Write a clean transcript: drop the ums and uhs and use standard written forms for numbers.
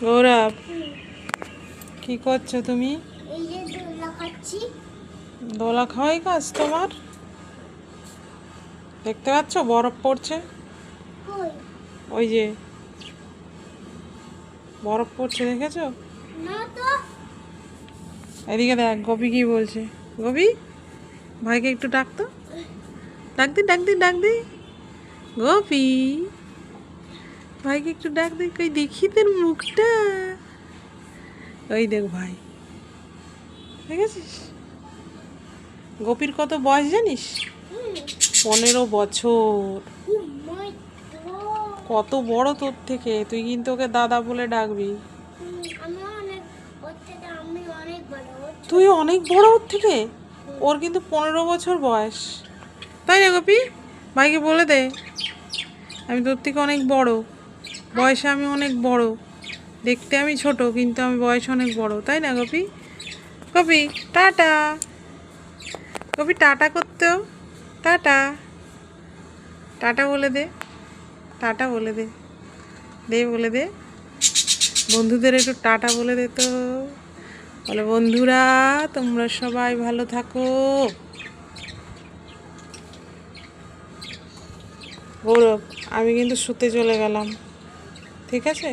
গৌরব, কি করছো তুমি? এই যে দোলা খাচ্ছি। দোলা খাওয়াই কাজ তোমার? দেখতে পাচ্ছ বরফ পড়ছে? কই? ওই যে বরফ পড়ছে, দেখেছো? না তো। এদিকে দেখ, গোপী কি বলছে। গোপী, ভাইকে একটু ডাকতো। ডাক দি গোপী, ভাইকে একটু ডাক দে। কই দেখি তোর মুখটা। ওই দেখ ভাই, দেখেছিস? গোপীর কত বয়স জানিস? 15 বছর। ও মাই গড। কত বড় তোর থেকে। তুই কিন্তু ওকে দাদা বলে ডাকবি। আমি অনেক ওর থেকে আমি অনেক বড়। তুই অনেক বড় ওর থেকে? ওর কিন্তু 15 বছর বয়স, তাই না গোপী? ভাইকে বলে দে, আমি তোর থেকে অনেক বড়, বয়সে আমি অনেক বড়। দেখতে আমি ছোট, কিন্তু আমি বয়সে অনেক বড়, তাই না গোপী? গোপী টাটা। গোপী টাটা করতেও। টাটা, টাটা বলে দে। টাটা বলে দে, বলে দে। বন্ধুদের একটু টাটা বলে দে তো। বলে, বন্ধুরা তোমরা সবাই ভালো থাকো। গৌরব, আমি কিন্তু শুতে চলে গেলাম, ঠিক আছে?